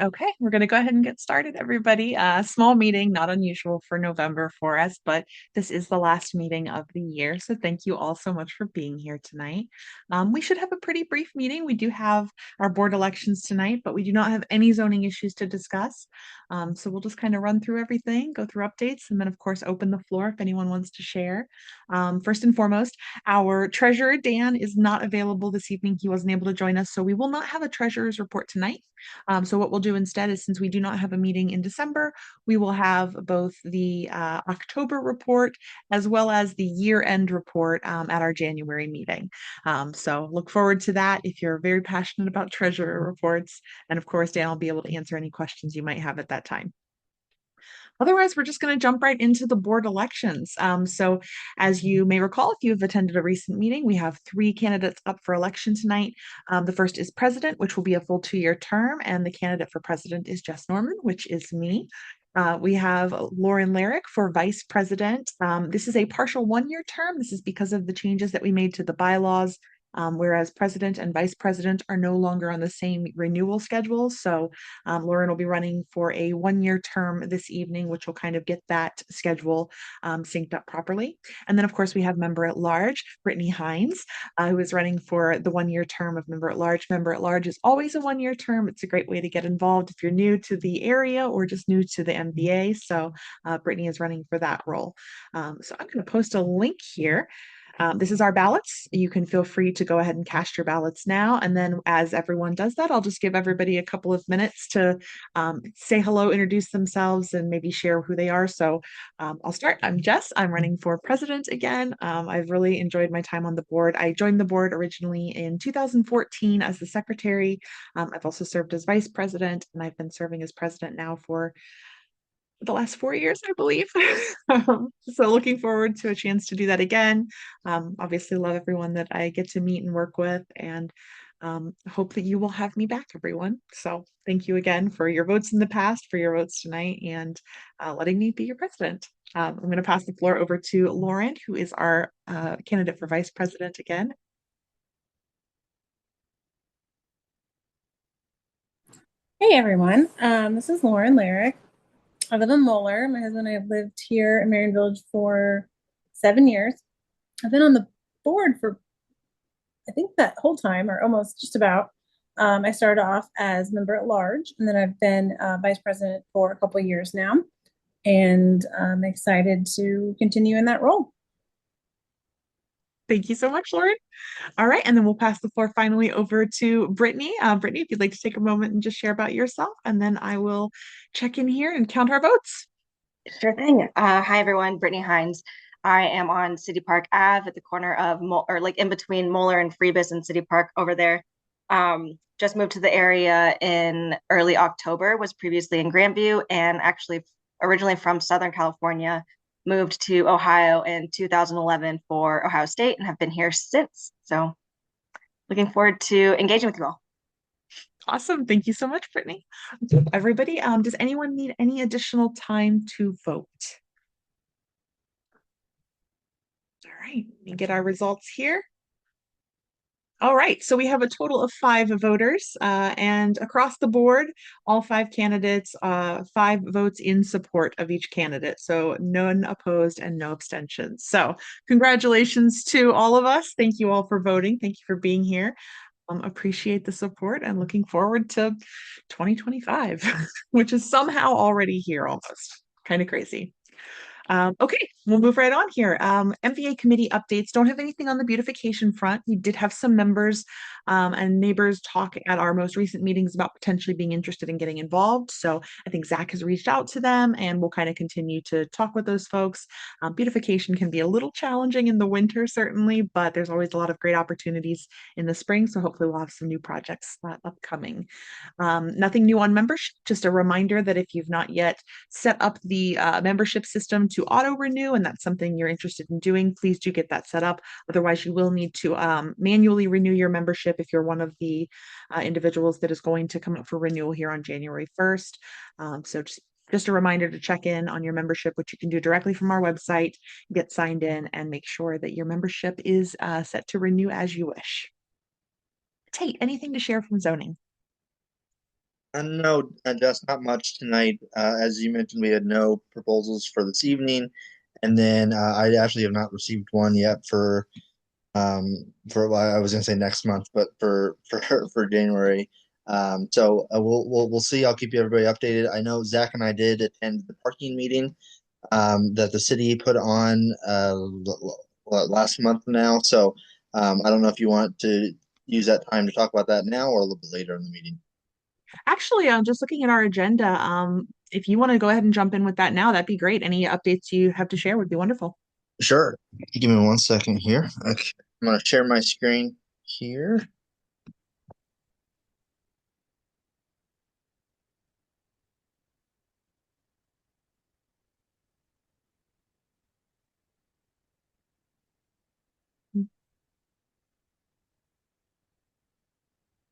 Okay, we're going to go ahead and get started, everybody. Small meeting, not unusual for November for us, but this is the last meeting of the year. So thank you all so much for being here tonight. We should have a pretty brief meeting. We do have our board elections tonight, but we do not have any zoning issues to discuss. So we'll just kind of run through everything, go through updates, and then, of course, open the floor if anyone wants to share. First and foremost, our treasurer, Dan, is not available this evening. He wasn't able to join us, so we will not have a treasurer's report tonight. So what we'll do instead is, since we do not have a meeting in December, we will have both the October report as well as the year-end report at our January meeting. So look forward to that if you're very passionate about treasurer reports. And of course, Dan will be able to answer any questions you might have at that time. Otherwise, we're just going to jump right into the board elections. So, as you may recall, if you've attended a recent meeting, we have three candidates up for election tonight. The first is president, which will be a full 2-year term, and the candidate for president is Jess Norman, which is me. We have Lauren Larrick for vice president. This is a partial 1-year term. This is because of the changes that we made to the bylaws. Whereas president and vice president are no longer on the same renewal schedule. So Lauren will be running for a 1-year term this evening, which will kind of get that schedule synced up properly. And then, of course, we have member at large, Brittany Hines, who is running for the 1-year term of member at large. Member at large is always a 1-year term. It's a great way to get involved if you're new to the area or just new to the MBA. So Brittany is running for that role. So I'm going to post a link here. This is our ballots. You can feel free to go ahead and cast your ballots now. And then as everyone does that, I'll just give everybody a couple of minutes to say hello, introduce themselves, and maybe share who they are. So I'll start. I'm Jess. I'm running for president again. I've really enjoyed my time on the board. I joined the board originally in 2014 as the secretary. I've also served as vice president, and I've been serving as president now for the last 4 years, I believe. So looking forward to a chance to do that again. Obviously love everyone that I get to meet and work with, and hope that you will have me back, everyone. So thank you again for your votes in the past, for your votes tonight, and letting me be your president. I'm going to pass the floor over to Lauren, who is our candidate for vice president again. Hey everyone, this is Lauren Larrick. I live in Moeller. My husband and I have lived here in Merion Village for 7 years. I've been on the board for, I think, that whole time, or almost just about. I started off as member at large, and then I've been vice president for a couple of years now, and I'm excited to continue in that role. Thank you so much, Lauren. All right, and then we'll pass the floor finally over to Brittany. Brittany, if you'd like to take a moment and just share about yourself, and then I will check in here and count our votes. Sure thing. Hi everyone, Brittany Hines. I am on City Park Ave at the corner of or like in between Moeller and Freebus and City Park over there. Just moved to the area in early October, was previously in Grandview, and actually originally from Southern California, moved to Ohio in 2011 for Ohio State and have been here since. So looking forward to engaging with you all. Awesome. Thank you so much, Brittany. Everybody, does anyone need any additional time to vote? All right, let me get our results here. All right, so we have a total of 5 voters, and across the board, all 5 candidates, 5 votes in support of each candidate. So none opposed and no abstentions. So congratulations to all of us. Thank you all for voting. Thank you for being here. Appreciate the support and looking forward to 2025, which is somehow already here almost. Kind of crazy. Okay, we'll move right on here. MVA committee updates. Don't have anything on the beautification front. We did have some members and neighbors talk at our most recent meetings about potentially being interested in getting involved. So I think Zach has reached out to them, and we'll kind of continue to talk with those folks. Beautification can be a little challenging in the winter, certainly, but there's always a lot of great opportunities in the spring. So hopefully we'll have some new projects upcoming. Nothing new on membership. Just a reminder that if you've not yet set up the membership system to auto renew, and that's something you're interested in doing, please do get that set up. Otherwise, you will need to manually renew your membership if you're one of the individuals that is going to come up for renewal here on January 1st. So just a reminder to check in on your membership, which you can do directly from our website, get signed in, and make sure that your membership is set to renew as you wish. Tate, anything to share from zoning? No, just not much tonight. As you mentioned, we had no proposals for this evening, and then I actually have not received one yet for well, I was going to say next month, but for January. We'll see. I'll keep everybody updated. I know Zach and I did attend the parking meeting that the city put on last month now. I don't know if you want to use that time to talk about that now or a little bit later in the meeting. Actually, just looking at our agenda, if you want to go ahead and jump in with that now, that'd be great. Any updates you have to share would be wonderful. Sure. Give me 1 second here. Okay. I'm going to share my screen here.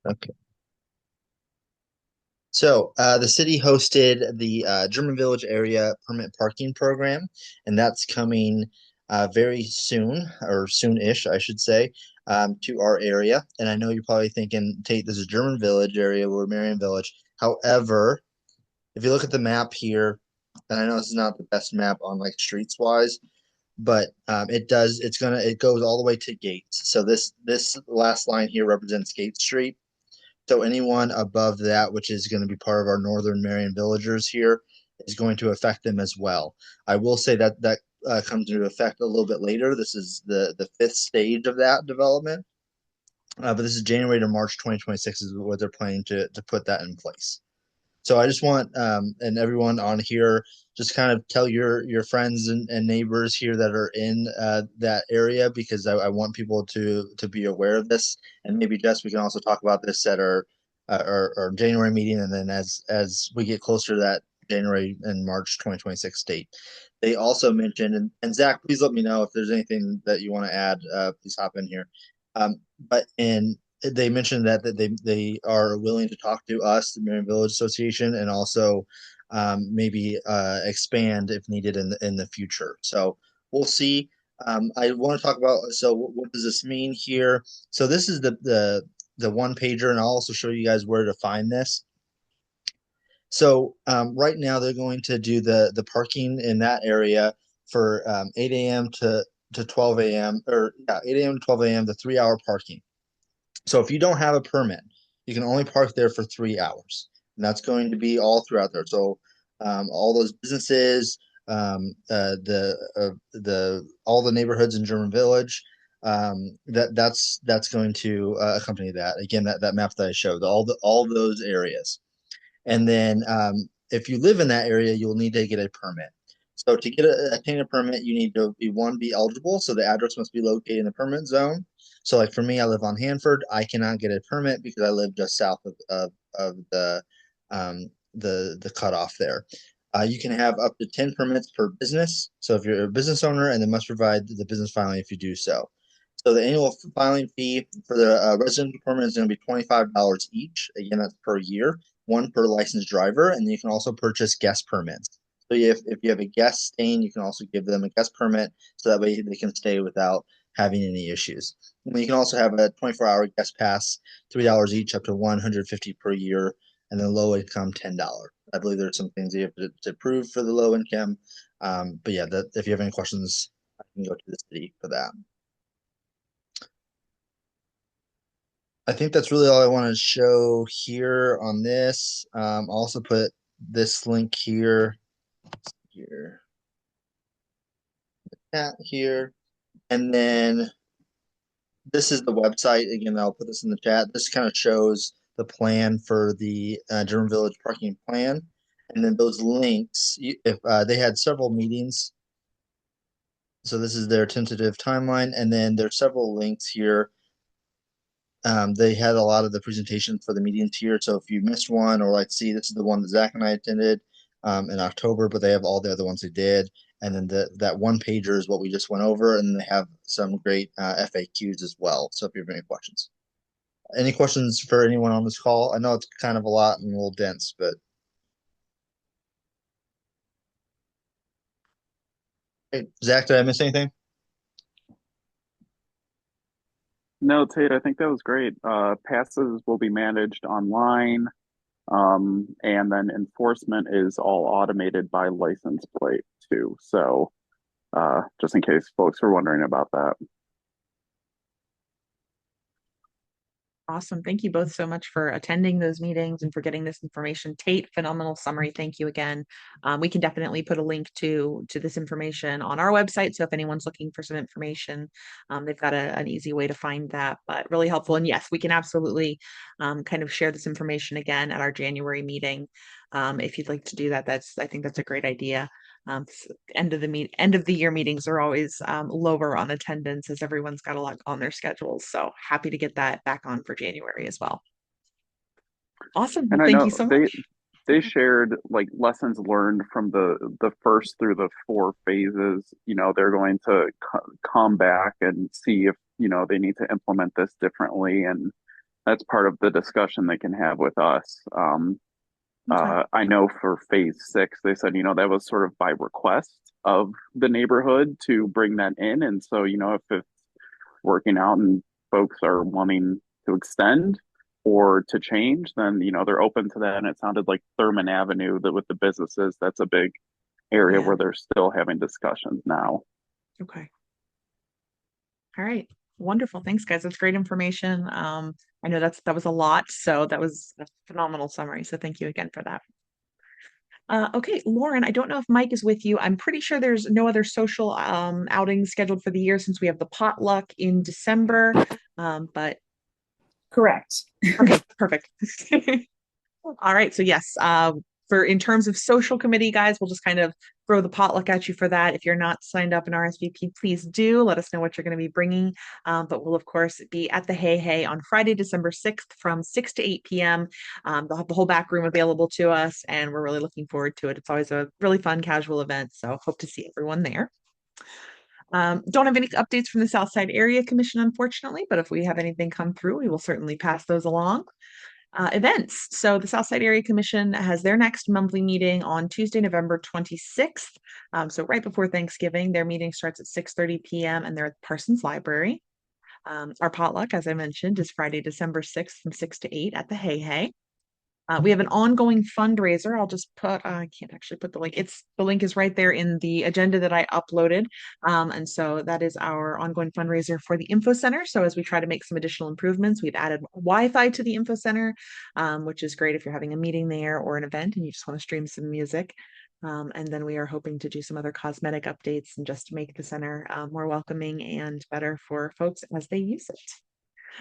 Okay. The city hosted the German Village Area Permit Parking Program, and that's coming very soon, or soon-ish, I should say, to our area. And I know you're probably thinking, Tate, this is German Village area, we're Merion Village. However, if you look at the map here, and I know this is not the best map on like streets wise, but it goes all the way to Gates. So this last line here represents Gate Street. So anyone above that, which is going to be part of our Northern Marion villagers here, is going to affect them as well. I will say that comes into effect a little bit later. This is the fifth stage of that development, but this is January to March 2026 is what they're planning to put that in place. So I just want and everyone on here just kind of tell your friends and neighbors here that are in that area because I want people to be aware of this and maybe Jess we can also talk about this at our January meeting and then as we get closer to that January and March 2026 date. They also mentioned and Zach, please let me know if there's anything that you want to add. Please hop in here. But in they mentioned that they are willing to talk to us, the Marion Village Association, and also maybe expand if needed in the future. So we'll see. I want to talk about what does this mean here? So this is the one pager, and I'll also show you guys where to find this. So right now they're going to do the parking in that area for 8 a.m. to 12 a.m. or yeah, 8 a.m. to 12 a.m. the 3 hour parking. So if you don't have a permit, you can only park there for 3 hours, and that's going to be all throughout there. So all those businesses, the all the neighborhoods in German Village, that's going to accompany that. Again, that map that I showed, all those areas. And then if you live in that area, you'll need to get a permit. So to obtain a permit, you need to be eligible. So the address must be located in the permit zone. So like for me, I live on Hanford. I cannot get a permit because I live just south of the cutoff there. You can have up to 10 permits per business. So if you're a business owner, and they must provide the business filing if you do so. So the annual filing fee for the residential permit is going to be $25 each. Again, that's per year, one per licensed driver, and you can also purchase guest permits. So if you have a guest staying, you can also give them a guest permit so that way they can stay without having any issues. And you can also have a 24-hour guest pass, $3 each, up to 150 per year, and then low income $10. I believe there's some things you have to prove for the low income. But yeah, if you have any questions, I can go to the city for that. I think that's really all I want to show here on this. I'll also put this link here, at here, and then this is the website. Again, I'll put this in the chat. This kind of shows the plan for the German Village parking plan, and then those links. If they had several meetings, so this is their tentative timeline, and then there's several links here. They had a lot of the presentations for the meetings here. So if you missed one or like see, this is the one that Zach and I attended in October, but they have all the other ones they did. And then that one pager is what we just went over, and they have some great FAQs as well. So if you have any questions, for anyone on this call? I know it's kind of a lot and a little dense, but hey, Zach, did I miss anything? No, Tate, I think that was great. Passes will be managed online. And then enforcement is all automated by license plate too. So just in case folks are wondering about that. Awesome. Thank you both so much for attending those meetings and for getting this information. Tate, phenomenal summary. Thank you again. We can definitely put a link to this information on our website. So if anyone's looking for some information, they've got an easy way to find that, but really helpful. And yes, we can absolutely kind of share this information again at our January meeting. If you'd like to do that, I think that's a great idea. End of the year meetings are always lower on attendance as everyone's got a lot on their schedules. So happy to get that back on for January as well. Awesome. Well, And I thank you know so much. they shared like lessons learned from the first through the four phases. You know, they're going to come back and see if, you know, they need to implement this differently, and that's part of the discussion they can have with us. Okay. I know for phase six, they said, you know, that was sort of by request of the neighborhood to bring that in. And so, you know, if it's working out and folks are wanting to extend or to change, then, you know, they're open to that. And it sounded like Thurman Avenue, that with the businesses, that's a big area Yeah. where they're still having discussions now. Okay. All right. Wonderful. Thanks, guys. That's great information. I know that was a lot, so that was a phenomenal summary. So thank you again for that. Okay, Lauren, I don't know if Mike is with you. I'm pretty sure there's no other social outings scheduled for the year since we have the potluck in December. But Correct. okay, perfect. All right, so yes, for in terms of social committee, guys, we'll just kind of throw the potluck at you for that. If you're not signed up in RSVP, please do let us know what you're going to be bringing. But we'll of course be at the Hey Hey on Friday, December 6th from 6 to 8 p.m. They'll have the whole back room available to us, and we're really looking forward to it. It's always a really fun, casual event, so hope to see everyone there. Don't have any updates from the Southside Area Commission, unfortunately, but if we have anything come through, we will certainly pass those along. Events. So the Southside Area Commission has their next monthly meeting on Tuesday, November 26th. So right before Thanksgiving, their meeting starts at 6:30 p.m. and they're at the Parsons Library. Our potluck, as I mentioned, is Friday, December 6th from 6 to 8 at the Hey Hey. We have an ongoing fundraiser. I'll just put, I can't actually put the link. The link is right there in the agenda that I uploaded. And so that is our ongoing fundraiser for the Info Center. So as we try to make some additional improvements, we've added Wi-Fi to the Info Center, which is great if you're having a meeting there or an event and you just want to stream some music. And then we are hoping to do some other cosmetic updates and just make the center more welcoming and better for folks as they use it.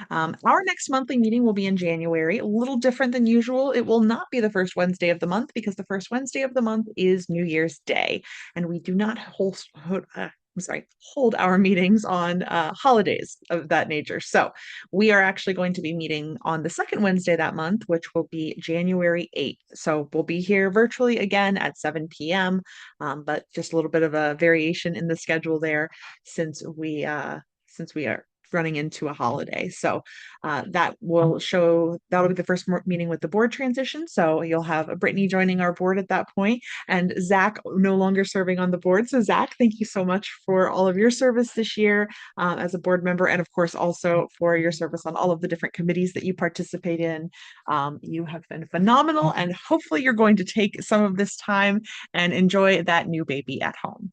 Our next monthly meeting will be in January, a little different than usual. It will not be the first Wednesday of the month because the first Wednesday of the month is New Year's Day, and we do not hold our meetings on holidays of that nature. So we are actually going to be meeting on the second Wednesday that month, which will be January 8th. So we'll be here virtually again at 7 p.m., but just a little bit of a variation in the schedule there since we are running into a holiday. So that'll be the first meeting with the board transition. So you'll have Brittany joining our board at that point and Zach no longer serving on the board. So Zach, thank you so much for all of your service this year as a board member. And of course, also for your service on all of the different committees that you participate in. You have been phenomenal and hopefully you're going to take some of this time and enjoy that new baby at home.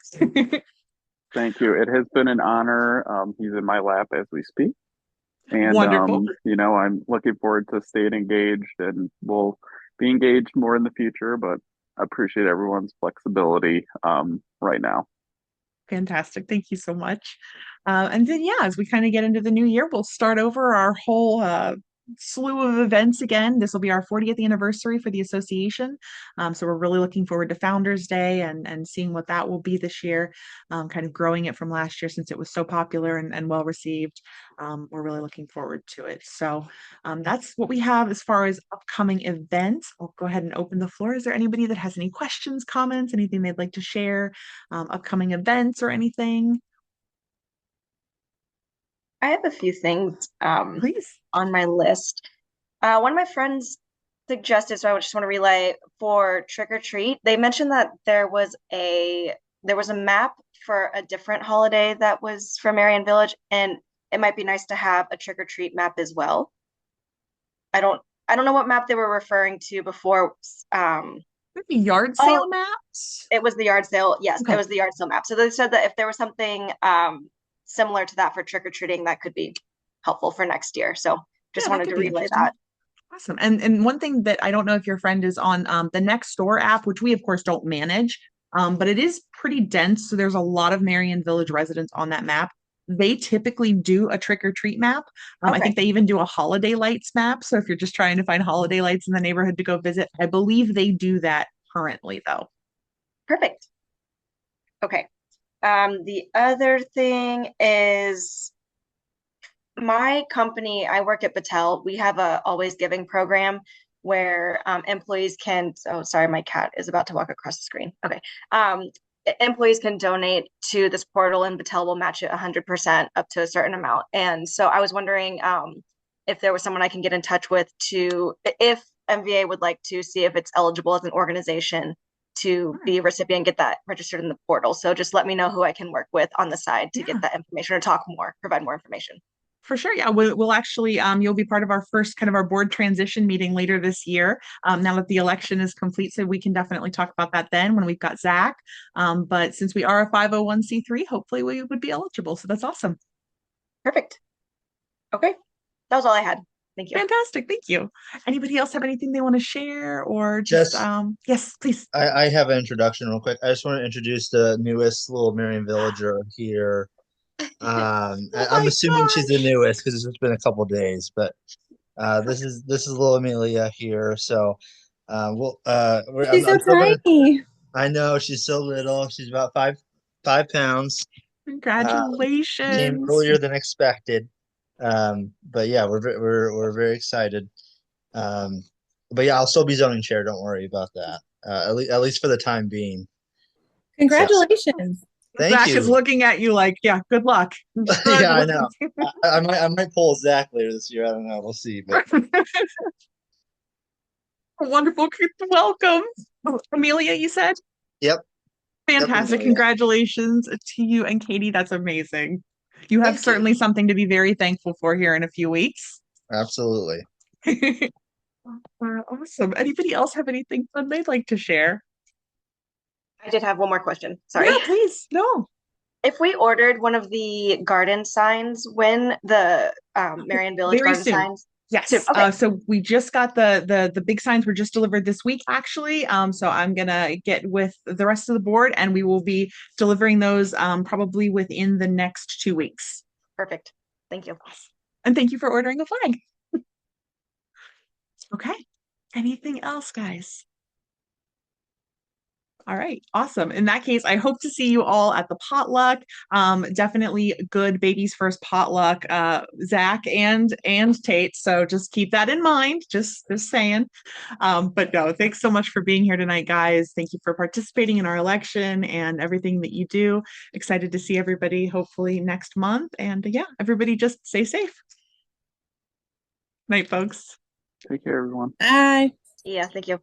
Thank you. It has been an honor. He's in my lap as we speak. And, Wonderful. you know, I'm looking forward to staying engaged, and we'll be engaged more in the future, but I appreciate everyone's flexibility right now. Fantastic. Thank you so much. And then, yeah, as we kind of get into the new year, we'll start over our whole slew of events again. This will be our 40th anniversary for the association. So we're really looking forward to Founders Day and seeing what that will be this year, kind of growing it from last year since it was so popular and well received. We're really looking forward to it. So that's what we have as far as upcoming events. I'll go ahead and open the floor. Is there anybody that has any questions, comments, anything they'd like to share, upcoming events or anything? I have a few things Please. on my list. One of my friends suggested, so I would just want to relay for trick or treat. They mentioned that there was a map for a different holiday that was from Merion Village, and it might be nice to have a trick or treat map as well. I don't I don't know what map they were referring to before. Maybe yard Oh, sale maps? it was the yard sale. Yes, it Okay. was the yard sale map. So they said that if there was something similar to that for trick or treating, that could be helpful for next year. So just Yeah, that wanted could to be relay interesting. that. Awesome. And one thing that I don't know if your friend is on the Next Door app, which we of course don't manage, but it is pretty dense. So there's a lot of Marion Village residents on that map. They typically do a trick or treat map. I Okay, think they even do a holiday lights map. So if you're just trying to find holiday lights in the neighborhood to go visit, I believe they do that currently though. perfect. Okay. The other thing is my company, I work at Battelle. We have a always giving program where employees can, oh, sorry, my cat is about to walk across the screen. Okay. Employees can donate to this portal and Battelle will match it 100% up to a certain amount. And so I was wondering if there was someone I can get in touch with to, if MVA would like to see if it's eligible as an organization to be a recipient, get that registered in the portal. So just let me know who I can work with on the side to get Yeah. that information or talk more, provide more information. For sure. Yeah, we'll actually, you'll be part of our first kind of our board transition meeting later this year. Now that the election is complete, so we can definitely talk about that then when we've got Zach. But since we are a 501(c)(3), hopefully we would be eligible. So that's awesome. Perfect. Okay. That was all I had. Thank you. Fantastic. Thank you. Anybody else have anything they want to share or just, Just yes, please. I have an introduction real quick. I just want to introduce the newest little Merion villager here. Oh I'm my assuming she's the gosh. newest because it's just been a couple days, but this is little Amelia here. So She's so I'm still gonna. tiny. I know she's so little. She's about 5 pounds. Uh, came Congratulations. earlier than expected. But yeah, we're very excited. Um, but yeah, I'll still be zoning chair. Don't worry about that. At least for the time being. So Congratulations. thank Zach is you. looking at you like, yeah, good luck. Yeah, I know. Congratulations. I might pull Zach later this year. I don't know. We'll see. But Wonderful. Welcome. Amelia, you said? yep, yep, Fantastic. Amelia. Congratulations to you and Katie. That's amazing. You have Thank you. certainly something to be very thankful for here in a few weeks. Absolutely. Awesome. Anybody else have anything fun they'd like to share? I did have one more question. Yeah, Sorry. please. No. If we ordered one of the garden signs, when the Marion Village Very garden soon. signs, soon. Yes. Okay, So we just got the big signs were just delivered this week, actually. So I'm gonna get with the rest of the board and we will be delivering those probably within the next 2 weeks. perfect. Thank you. And thank you for ordering a flag. Okay. Anything else, guys? All right, awesome. In that case, I hope to see you all at the potluck. Definitely good baby's first potluck, Zach and Tate. So just keep that in mind. Just saying. But no, thanks so much for being here tonight, guys. Thank you for participating in our election and everything that you do. Excited to see everybody hopefully next month. And yeah, everybody just stay safe. Night, folks. Take care, everyone. Bye. Yeah, thank you.